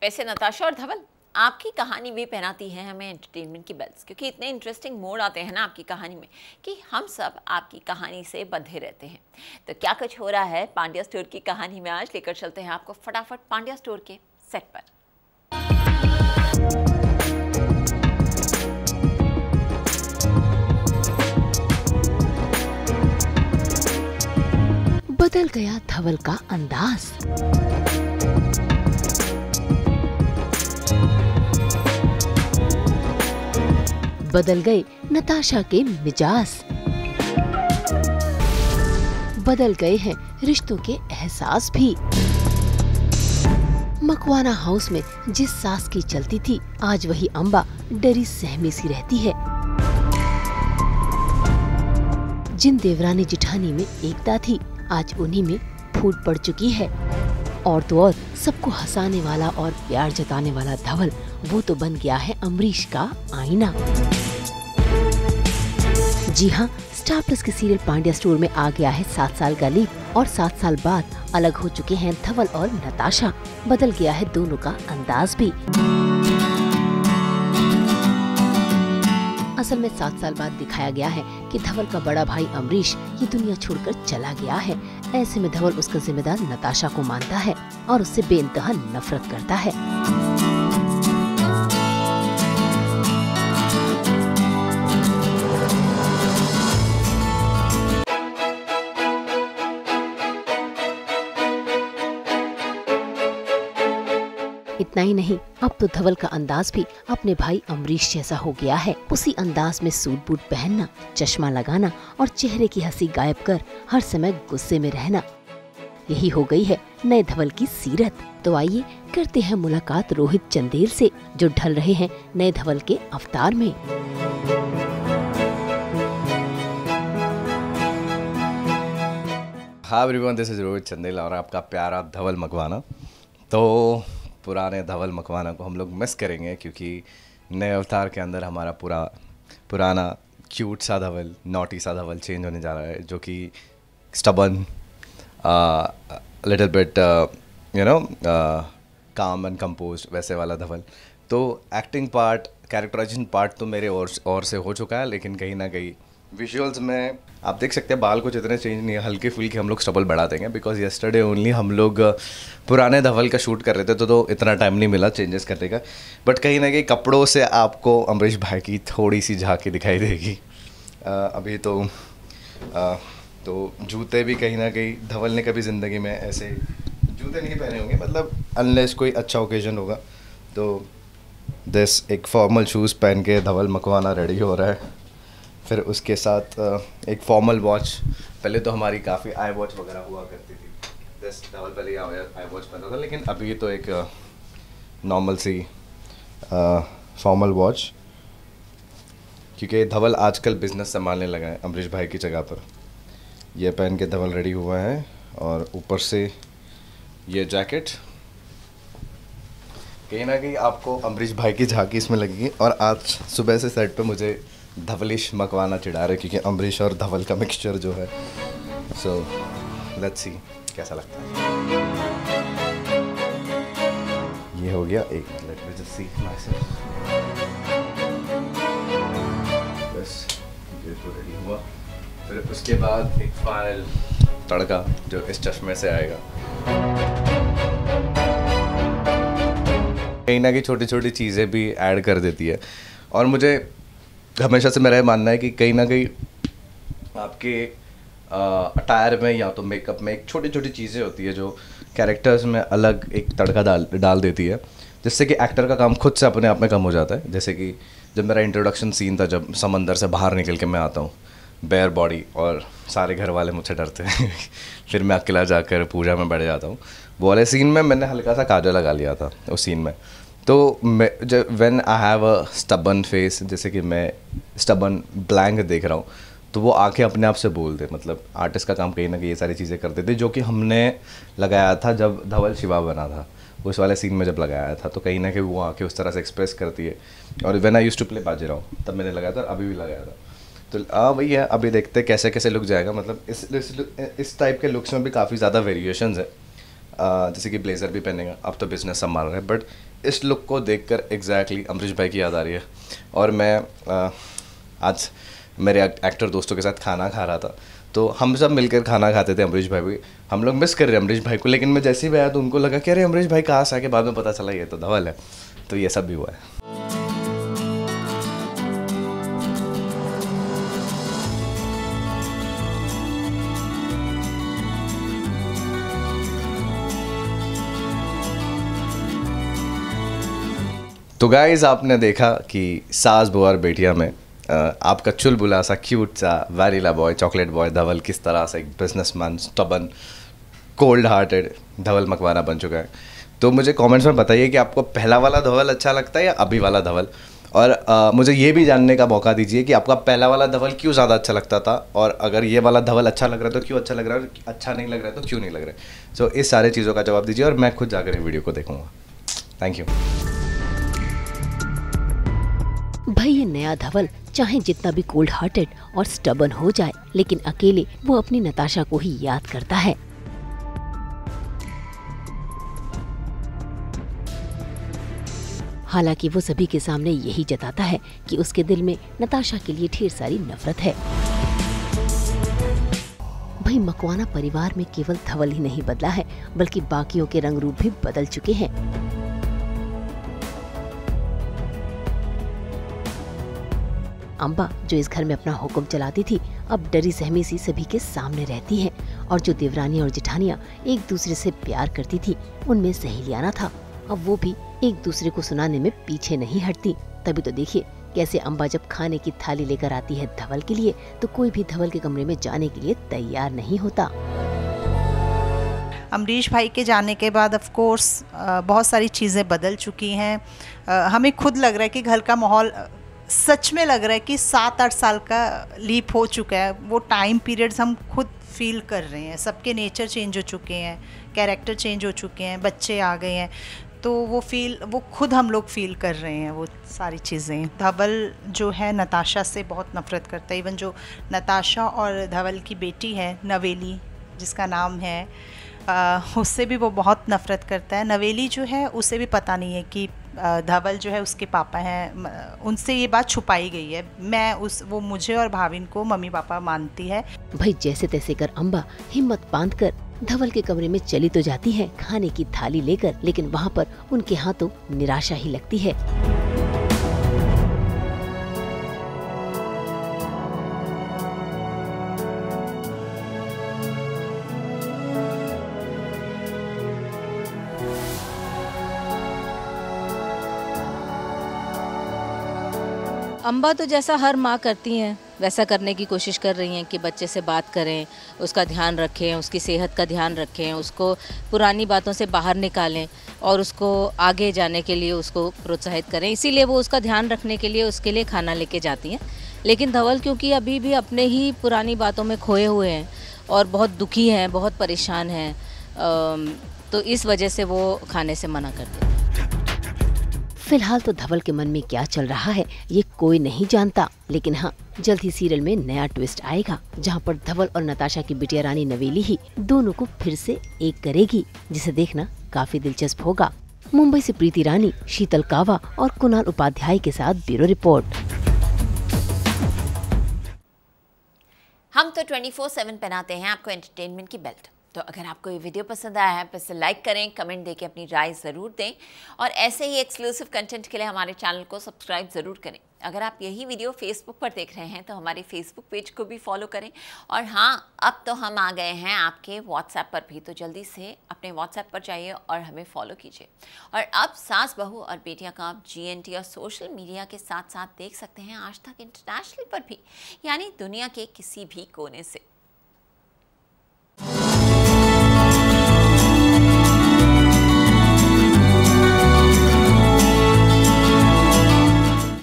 वैसे नताशा और धवल, आपकी कहानी भी पहनाती है हमें एंटरटेनमेंट की बेल्स, क्योंकि इतने इंटरेस्टिंग मोड आते हैं ना आपकी कहानी में कि हम सब आपकी कहानी से बंधे रहते हैं। तो क्या कुछ हो रहा है पांड्या स्टोर की कहानी में, आज लेकर चलते हैं आपको फटाफट पांड्या स्टोर के सेट पर। बदल गया धवल का अंदाज। बदल गए नताशा के मिजाज। बदल गए हैं रिश्तों के एहसास भी। मकवाना हाउस में जिस सास की चलती थी, आज वही अम्बा डरी सहमी सी रहती है। जिन देवरानी जिठानी में एकता थी, आज उन्हीं में फूट पड़ चुकी है। और तो और सबको हंसाने वाला और प्यार जताने वाला धवल, वो तो बन गया है अमरीश का आईना। जी हाँ, स्टार प्लस के सीरियल पांड्या स्टोर में आ गया है 7 साल का लीप और 7 साल बाद अलग हो चुके हैं धवल और नताशा। बदल गया है दोनों का अंदाज भी। असल में 7 साल बाद दिखाया गया है कि धवल का बड़ा भाई अमरीश ये दुनिया छोड़कर चला गया है। ऐसे में धवल उसका जिम्मेदार नताशा को मानता है और उससे बेइंतहा नफरत करता है। इतना ही नहीं, अब तो धवल का अंदाज भी अपने भाई अमरीश जैसा हो गया है। उसी अंदाज में सूट बूट पहनना, चश्मा लगाना और चेहरे की हंसी गायब कर हर समय गुस्से में रहना, यही हो गई है नए धवल की सीरत। तो आइए करते हैं मुलाकात रोहित चंदेल से, जो ढल रहे हैं नए धवल के अवतार में। Hi everyone, this is Rohit Chandel और आपका प्यारा धवल मकवाना। तो पुराने धवल मकवाना को हम लोग मिस करेंगे, क्योंकि नए अवतार के अंदर हमारा पुराना क्यूट सा धवल, नॉटी सा धवल चेंज होने जा रहा है, जो कि स्टबन, लिटिल बिट काम एंड कंपोज वैसे वाला धवल। तो एक्टिंग पार्ट, कैरेक्टराइजेशन पार्ट तो मेरे और से हो चुका है, लेकिन कहीं ना कहीं विजुअल्स में आप देख सकते हैं बाल कुछ इतने चेंज नहीं है, हल्के फुल्के हम लोग स्टबल बढ़ा देंगे, बिकॉज येस्टरडे ओनली हम लोग पुराने धवल का शूट कर रहे थे, तो इतना टाइम नहीं मिला चेंजेस करने का। बट कहीं ना कहीं कपड़ों से आपको अमरीश भाई की थोड़ी सी झांकी दिखाई देगी। अभी तो जूते भी कहीं ना कहीं धवल ने कभी ज़िंदगी में ऐसे जूते नहीं पहने होंगे, मतलब अनलेस कोई अच्छा ओकेजन होगा। तो दिस एक फॉर्मल शूज़ पहन के धवल मकवाना रेडी हो रहा है। फिर उसके साथ एक फॉर्मल वॉच। पहले तो हमारी काफ़ी आई वॉच वगैरह हुआ करती थी, दिस धवल पहले आई वॉच पहनता था, लेकिन अभी तो एक नॉर्मल सी फॉर्मल वॉच, क्योंकि धवल आजकल बिजनेस संभालने लगा है अमरीश भाई की जगह पर। ये पहन के धवल रेडी हुआ है और ऊपर से ये जैकेट। कहीं ना कहीं आपको अमरीश भाई की झांकी इसमें लगेगी। और आज सुबह से सेट पे मुझे धवलिश मकवाना चिढ़ा रहे, क्योंकि अमरीश और धवल का मिक्सचर जो है। सो लेट्स सी कैसा लगता है। ये हो गया एक, let me just see myself. बस ये तो रेडी हुआ। फिर उसके बाद एक फाइनल तड़का जो इस चश्मे से आएगा। कहीं ना कहीं छोटी छोटी चीज़ें भी ऐड कर देती है। और मुझे हमेशा से मेरा मानना है कि कहीं ना कहीं आपके अटायर में या तो मेकअप में एक छोटी छोटी चीज़ें होती है जो कैरेक्टर्स में अलग एक तड़का डाल देती है, जिससे कि एक्टर का काम खुद से अपने आप में कम हो जाता है। जैसे कि जब मेरा इंट्रोडक्शन सीन था, जब समंदर से बाहर निकल के मैं आता हूँ बेयर बॉडी, और सारे घर वाले मुझसे डरते हैं फिर मैं अकेला जाकर पूजा में बैठ जाता हूँ। वो वाले सीन में मैंने हल्का सा काजल लगा लिया था उस सीन में। तो मैं जब when I have a stubborn face, जैसे कि मैं स्टबन ब्लैंक देख रहा हूँ, तो वो आके अपने आप से बोल दे। मतलब आर्टिस्ट का काम कहीं ना कहीं ये सारी चीज़ें करते थे, जो कि हमने लगाया था जब धवल शिवा बना था, उस वाले सीन में जब लगाया था। तो कहीं ना कहीं वो आके उस तरह से एक्सप्रेस करती है। और when I used to play Bajirao, तब मैंने लगाया था, अभी भी लगाया था। तो वही है, अभी देखते कैसे कैसे लुक जाएगा। मतलब इस टाइप के लुक्स में भी काफ़ी ज़्यादा वेरिएशंस है। जैसे कि ब्लेजर भी पहनेगा, अब तो बिजनेस संभाल रहे हैं, बट इस लुक को देखकर एग्जैक्टली अमरीश भाई की याद आ रही है। और मैं आज मेरे एक्टर दोस्तों के साथ खाना खा रहा था, तो हम सब मिलकर खाना खाते थे। अमरीश भाई भी हम लोग मिस कर रहे हैं अमरीश भाई को, लेकिन मैं जैसे ही आया तो उनको लगा कि अरे अमरीश भाई कहाँ से आके, बाद में पता चला ये तो धवल है। तो ये सब भी हुआ है। तो गाइज़, आपने देखा कि सास बहू और बेटियां में आपका चुलबुला सा क्यूट सा वैनिला बॉय, चॉकलेट बॉय धवल किस तरह से एक बिजनेसमैन, स्टबन, कोल्ड हार्टेड धवल मकवाना बन चुका है। तो मुझे कमेंट्स में बताइए कि आपको पहला वाला धवल अच्छा लगता है या अभी वाला धवल। और मुझे ये भी जानने का मौका दीजिए कि आपका पहला वाला धवल क्यों ज़्यादा अच्छा लगता था, और अगर ये वाला धवल अच्छा लग रहा है तो क्यों अच्छा लग रहा है, और अच्छा नहीं लग रहा है तो क्यों नहीं लग रहा है। सो इस सारे चीज़ों का जवाब दीजिए और मैं खुद जाकर ये वीडियो को देखूँगा। Thank you. भाई ये नया धवल चाहे जितना भी कोल्ड हार्टेड और स्टबन हो जाए, लेकिन अकेले वो अपनी नताशा को ही याद करता है। हालांकि वो सभी के सामने यही जताता है कि उसके दिल में नताशा के लिए ढेर सारी नफरत है। भाई मकवाना परिवार में केवल धवल ही नहीं बदला है, बल्कि बाकियों के रंग रूप भी बदल चुके हैं। अम्बा, जो इस घर में अपना हुक्म चलाती थी, अब डरी सहमी सी सभी के सामने रहती है। और जो देवरानी और जेठानियाँ एक दूसरे से प्यार करती थी, उनमें सहेलियाना था, अब वो भी एक दूसरे को सुनाने में पीछे नहीं हटती। तभी तो देखिए कैसे अम्बा जब खाने की थाली लेकर आती है धवल के लिए, तो कोई भी धवल के कमरे में जाने के लिए तैयार नहीं होता। अमरीश भाई के जाने के बाद ऑफ कोर्स बहुत सारी चीज़ें बदल चुकी हैं। हमें खुद लग रहा है कि घर का माहौल, सच में लग रहा है कि 7-8 साल का लीप हो चुका है। वो टाइम पीरियड्स हम खुद फील कर रहे हैं। सबके नेचर चेंज हो चुके हैं, कैरेक्टर चेंज हो चुके हैं, बच्चे आ गए हैं, तो वो खुद हम लोग फील कर रहे हैं वो सारी चीज़ें। धवल जो है नताशा से बहुत नफ़रत करता है। इवन जो नताशा और धवल की बेटी है नवेली, जिसका नाम है, उससे भी वो बहुत नफ़रत करता है। नवेली जो है उसे भी पता नहीं है कि धवल जो है उसके पापा हैं, उनसे ये बात छुपाई गई है। वो मुझे और भाविन को मम्मी पापा मानती है। भाई जैसे तैसे कर अम्बा हिम्मत बांधकर धवल के कमरे में चली तो जाती है खाने की थाली लेकर, लेकिन वहाँ पर उनके हाथों निराशा ही लगती है। अम्बा तो जैसा हर माँ करती हैं वैसा करने की कोशिश कर रही हैं कि बच्चे से बात करें, उसका ध्यान रखें, उसकी सेहत का ध्यान रखें, उसको पुरानी बातों से बाहर निकालें और उसको आगे जाने के लिए उसको प्रोत्साहित करें। इसीलिए वो उसका ध्यान रखने के लिए उसके लिए खाना लेके जाती हैं। लेकिन धवल क्योंकि अभी भी अपने ही पुरानी बातों में खोए हुए हैं और बहुत दुखी हैं, बहुत परेशान हैं, तो इस वजह से वो खाने से मना करते हैं। फिलहाल तो धवल के मन में क्या चल रहा है ये कोई नहीं जानता, लेकिन हाँ जल्द ही सीरियल में नया ट्विस्ट आएगा, जहाँ पर धवल और नताशा की बिटिया रानी नवेली ही दोनों को फिर से एक करेगी, जिसे देखना काफी दिलचस्प होगा। मुंबई से प्रीति रानी, शीतल कावा और कुणाल उपाध्याय के साथ ब्यूरो रिपोर्ट। हम तो 24/7 पहनाते हैं आपको एंटरटेनमेंट की बेल्ट। तो अगर आपको ये वीडियो पसंद आया है तो इसे लाइक करें, कमेंट देके अपनी राय ज़रूर दें और ऐसे ही एक्सक्लूसिव कंटेंट के लिए हमारे चैनल को सब्सक्राइब ज़रूर करें। अगर आप यही वीडियो फेसबुक पर देख रहे हैं तो हमारे फेसबुक पेज को भी फॉलो करें। और हाँ, अब तो हम आ गए हैं आपके व्हाट्सएप पर भी, तो जल्दी से अपने व्हाट्सएप पर जाइए और हमें फॉलो कीजिए। और अब सास बहू और बेटियां का आप GNT और सोशल मीडिया के साथ साथ देख सकते हैं आज तक इंटरनेशनल पर भी, यानी दुनिया के किसी भी कोने से।